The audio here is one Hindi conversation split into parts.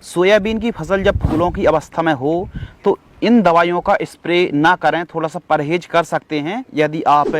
सोयाबीन की फसल जब फूलों की अवस्था में हो तो इन दवाइयों का स्प्रे ना करें, थोड़ा सा परहेज कर सकते हैं। यदि आप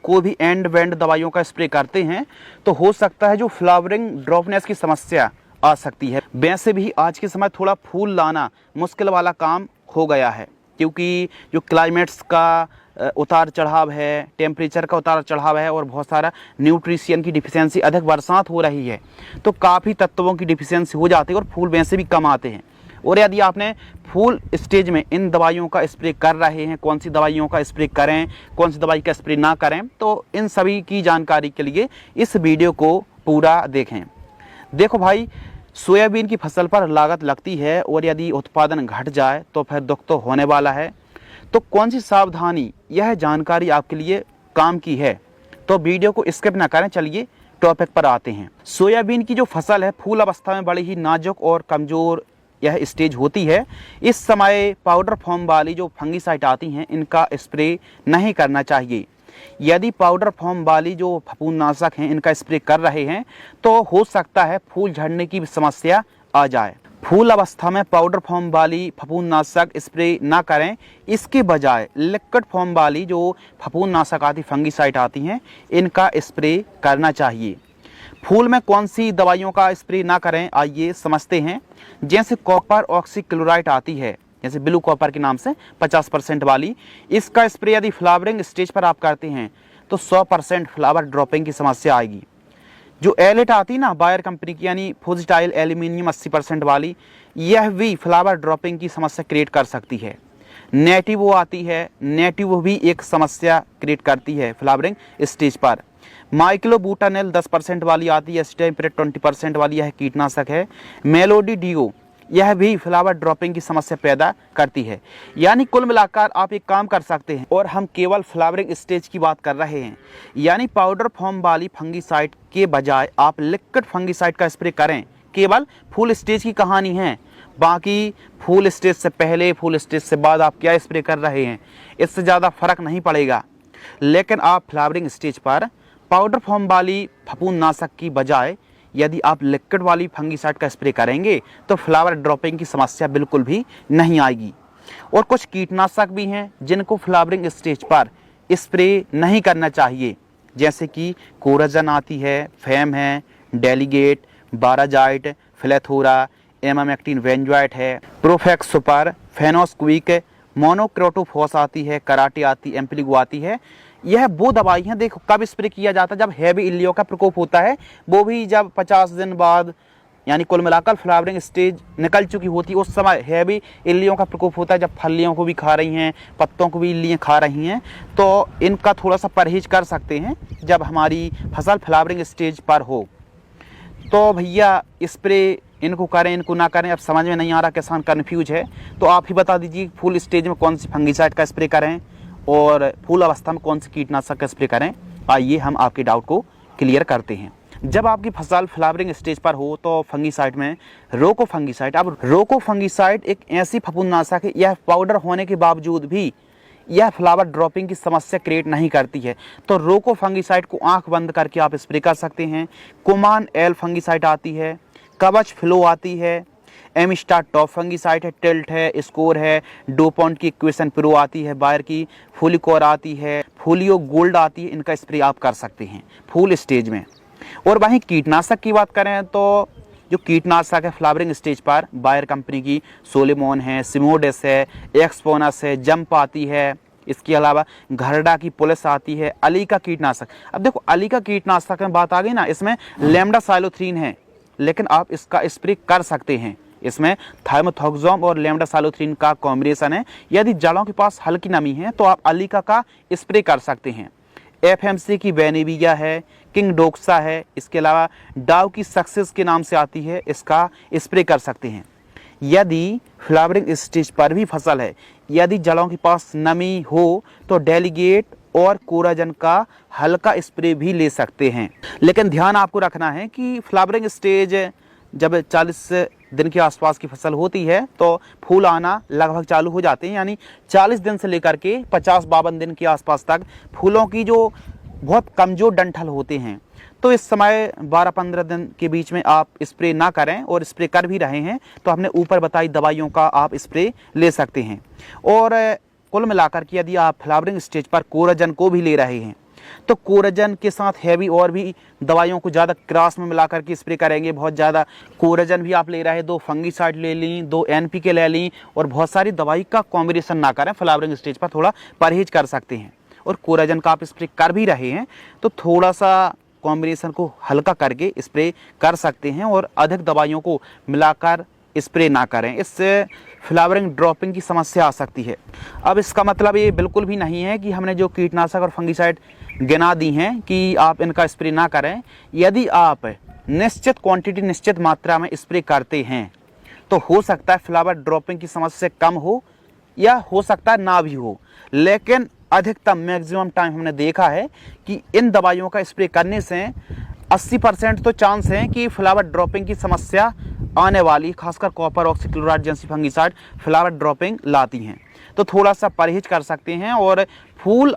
कोई भी एंड वेंड दवाइयों का स्प्रे करते हैं तो हो सकता है जो फ्लावरिंग ड्रॉपनेस की समस्या आ सकती है। वैसे भी आज के समय थोड़ा फूल लाना मुश्किल वाला काम हो गया है, क्योंकि जो क्लाइमेट्स का उतार चढ़ाव है, टेम्परेचर का उतार चढ़ाव है और बहुत सारा न्यूट्रिशन की डिफिशियंसी, अधिक बरसात हो रही है तो काफ़ी तत्वों की डिफिशियंसी हो जाती है और फूल वैसे भी कम आते हैं। और यदि आपने फूल स्टेज में इन दवाइयों का स्प्रे कर रहे हैं, कौन सी दवाइयों का स्प्रे करें, कौन सी दवाई का स्प्रे ना करें, तो इन सभी की जानकारी के लिए इस वीडियो को पूरा देखें। देखो भाई, सोयाबीन की फसल पर लागत लगती है और यदि उत्पादन घट जाए तो फिर दुख तो होने वाला है। तो कौन सी सावधानी, यह जानकारी आपके लिए काम की है, तो वीडियो को स्किप ना करें। चलिए टॉपिक पर आते हैं। सोयाबीन की जो फसल है फूल अवस्था में बड़ी ही नाजुक और कमज़ोर यह स्टेज होती है। इस समय पाउडर फॉर्म वाली जो फंगीसाइड आती हैं इनका स्प्रे नहीं करना चाहिए। यदि पाउडर फॉर्म वाली जो फफूंदनाशक हैं इनका स्प्रे कर रहे हैं तो हो सकता है फूल झड़ने की समस्या आ जाए। फूल अवस्था में पाउडर फॉर्म वाली फफूंदनाशक स्प्रे ना करें, इसके बजाय लिक्विड फॉर्म वाली जो फफूंदनाशक आती फंगीसाइड आती हैं इनका स्प्रे करना चाहिए। फूल में कौन सी दवाइयों का स्प्रे ना करें, आइए समझते हैं। जैसे कॉपर ऑक्सीक्लोराइड आती है, जैसे ब्लू कॉपर के नाम से 50% वाली, इसका स्प्रे यदि फ्लावरिंग स्टेज पर आप करते हैं तो 100% फ्लावर ड्रॉपिंग की समस्या आएगी। जो एलेट आती है ना बायर कंपनी की, यानी फोजिटाइल एल्यूमिनियम 80% वाली, यह भी फ्लावर ड्रॉपिंग की समस्या क्रिएट कर सकती है। नेटिवो आती है, नेटिवो भी एक समस्या क्रिएट करती है फ्लावरिंग स्टेज पर। माइक्लोबूटानेल 10% वाली आती है, एस्टेम्प्रेट 20% वाली यह कीटनाशक है। मेलोडी डीओ, यह भी फ्लावर ड्रॉपिंग की समस्या पैदा करती है। यानी कुल मिलाकर आप एक काम कर सकते हैं, और हम केवल फ्लावरिंग स्टेज की बात कर रहे हैं, यानी पाउडर फॉर्म वाली फंगीसाइड के बजाय आप लिक्विड फंगीसाइड का स्प्रे करें। केवल फूल स्टेज की कहानी है, बाकी फूल स्टेज से पहले, फूल स्टेज से बाद आप क्या स्प्रे कर रहे हैं इससे ज़्यादा फर्क नहीं पड़ेगा। लेकिन आप फ्लावरिंग स्टेज पर पाउडर फॉर्म वाली फफूंदनाशक की बजाय यदि आप लिक्विड वाली फंगीसाइड का स्प्रे करेंगे तो फ्लावर ड्रॉपिंग की समस्या बिल्कुल भी नहीं आएगी। और कुछ कीटनाशक भी हैं जिनको फ्लावरिंग स्टेज पर स्प्रे नहीं करना चाहिए, जैसे कि कोराजन आती है, फेम है, डेलीगेट, बाराजाइट, फ्लेथोरा, एमामेक्टिन वेंजॉइट है, प्रोफेक्स सुपर, फेनोस्क्विक, मोनोक्रोटोफॉस आती है, कराटे आती, एम्प्लीगो आती है। यह वो दवाई है, देखो कब स्प्रे किया जाता है, जब हैवी इल्लियों का प्रकोप होता है, वो भी जब 50 दिन बाद, यानी कुल मिलाकर फ्लावरिंग स्टेज निकल चुकी होती है, उस समय हैवी इल्लियों का प्रकोप होता है, जब फलियों को भी खा रही हैं, पत्तों को भी इल्लियाँ खा रही हैं, तो इनका थोड़ा सा परहेज कर सकते हैं जब हमारी फसल फ्लावरिंग स्टेज पर हो। तो भैया स्प्रे इनको करें, इनको ना करें, अब समझ में नहीं आ रहा, किसान कन्फ्यूज है। तो आप ही बता दीजिए फूल स्टेज में कौन सी फंगीसाइड का स्प्रे करें और फूल अवस्था में कौन सी कीटनाशक का स्प्रे करें। आइए हम आपके डाउट को क्लियर करते हैं। जब आपकी फसल फ्लावरिंग स्टेज पर हो तो फंगीसाइड में रोको फंगीसाइड, अब रोको फंगीसाइड एक ऐसी फफूंदनाशक है, यह पाउडर होने के बावजूद भी यह फ्लावर ड्रॉपिंग की समस्या क्रिएट नहीं करती है। तो रोको फंगीसाइड को आंख बंद करके आप स्प्रे कर सकते हैं। कुमान एल फंगीसाइड आती है, कवच फ्लो आती है, एमिस्टार टॉप फंगीसाइड है, टिल्ट है, स्कोर है, डोपॉन्ट की इक्वेशन प्रो आती है, बायर की फुलिकोर आती है, फुलियो गोल्ड आती है। इनका स्प्रे आप कर सकते हैं फूल स्टेज में। और वहीं कीटनाशक की बात करें तो जो कीटनाशक है फ्लावरिंग स्टेज पर बायर कंपनी की सोलेमोन है, सिमोडेस है, एक्सपोनस है, जंप आती है, इसके अलावा घरडा की पुलिस आती है, अली का कीटनाशक। अब देखो अली का कीटनाशक में बात आ गई ना, इसमें लैम्डा साइलोथ्रीन है, लेकिन आप इसका स्प्रे कर सकते हैं। इसमें थाइमोथोक्सोम और लैम्डा साइलोथ्रीन का कॉम्बिनेशन है। यदि जड़ों के पास हल्की नमी है तो आप अलीका का स्प्रे कर सकते हैं। एफएमसी की बेनेविया है, किंग डोक्सा है, इसके अलावा डाव की सक्सेस के नाम से आती है, इसका स्प्रे कर सकते हैं। यदि फ्लावरिंग स्टेज पर भी फसल है, यदि जड़ों के पास नमी हो तो डेलीगेट और कोराजन का हल्का स्प्रे भी ले सकते हैं। लेकिन ध्यान आपको रखना है कि फ्लावरिंग स्टेज जब 40 दिन के आसपास की फसल होती है तो फूल आना लगभग चालू हो जाते हैं, यानी 40 दिन से लेकर के 50-52 दिन के आसपास तक फूलों की जो बहुत कमज़ोर डंठल होते हैं तो इस समय 12-15 दिन के बीच में आप स्प्रे ना करें, और स्प्रे कर भी रहे हैं तो हमने ऊपर बताई दवाइयों का आप स्प्रे ले सकते हैं। और कुल मिलाकर के यदि आप फ्लावरिंग स्टेज पर कोराजन को भी ले रहे हैं तो कोराजन के साथ हैवी और भी दवाइयों को ज़्यादा क्रॉस में मिलाकर के स्प्रे करेंगे। बहुत ज़्यादा कोराजन भी आप ले रहे हैं, 2 फंगीसाइड ले ली, 2 NPK ले ली, और बहुत सारी दवाई का कॉम्बिनेशन ना करें। फ्लावरिंग स्टेज पर थोड़ा परहेज कर सकते हैं। और कोराजन का आप स्प्रे कर भी रहे हैं तो थोड़ा सा कॉम्बिनेशन को हल्का करके स्प्रे कर सकते हैं, और अधिक दवाइयों को मिलाकर स्प्रे ना करें, इससे फ्लावरिंग ड्रॉपिंग की समस्या आ सकती है। अब इसका मतलब ये बिल्कुल भी नहीं है कि हमने जो कीटनाशक और फंगीसाइड गिना दी हैं कि आप इनका स्प्रे ना करें। यदि आप निश्चित क्वांटिटी, निश्चित मात्रा में स्प्रे करते हैं तो हो सकता है फ्लावर ड्रॉपिंग की समस्या कम हो, या हो सकता है ना भी हो, लेकिन अधिकतम मैक्सिमम टाइम हमने देखा है कि इन दवाइयों का स्प्रे करने से 80% तो चांस है कि फ्लावर ड्रॉपिंग की समस्या आने वाली, खासकर कॉपर ऑक्सीक्लोराइड जैसी फंगीसाइड फ्लावर ड्रॉपिंग लाती हैं। तो थोड़ा सा परहेज कर सकते हैं, और फूल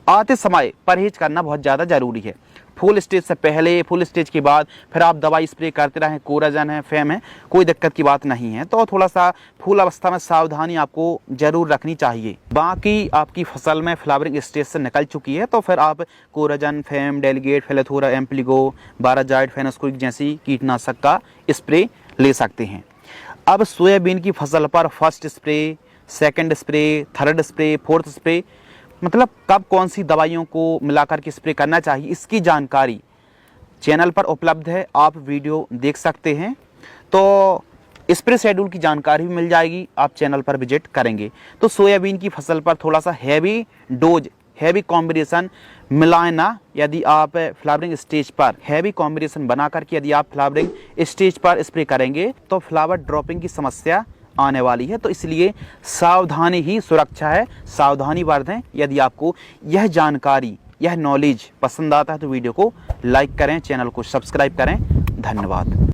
आते समय परहेज करना बहुत ज़्यादा ज़रूरी है। फुल स्टेज से पहले, फुल स्टेज के बाद फिर आप दवाई स्प्रे करते रहें, कोराजन है, फेम है, कोई दिक्कत की बात नहीं है। तो थोड़ा सा फूल अवस्था में सावधानी आपको ज़रूर रखनी चाहिए। बाकी आपकी फसल में फ्लावरिंग स्टेज से निकल चुकी है तो फिर आप कोराजन, फेम, डेलीगेट, फेलेथोरा, एम्प्लीगो, बाराजाइड, फेनोस्क्विक जैसी कीटनाशक का स्प्रे ले सकते हैं। अब सोयाबीन की फसल पर first spray, second spray, third spray, fourth spray, मतलब कब कौन सी दवाइयों को मिलाकर के स्प्रे करना चाहिए, इसकी जानकारी चैनल पर उपलब्ध है, आप वीडियो देख सकते हैं। तो स्प्रे शेड्यूल की जानकारी भी मिल जाएगी, आप चैनल पर विजिट करेंगे। तो सोयाबीन की फसल पर थोड़ा सा हैवी डोज, हैवी कॉम्बिनेशन मिलाएं ना। यदि आप फ्लावरिंग स्टेज पर हैवी कॉम्बिनेशन बना करके यदि आप फ्लावरिंग स्टेज पर स्प्रे करेंगे तो फ्लावर ड्रॉपिंग की समस्या आने वाली है। तो इसलिए सावधानी ही सुरक्षा है, सावधानी बरतें। यदि आपको यह जानकारी, यह नॉलेज पसंद आता है तो वीडियो को लाइक करें, चैनल को सब्सक्राइब करें। धन्यवाद।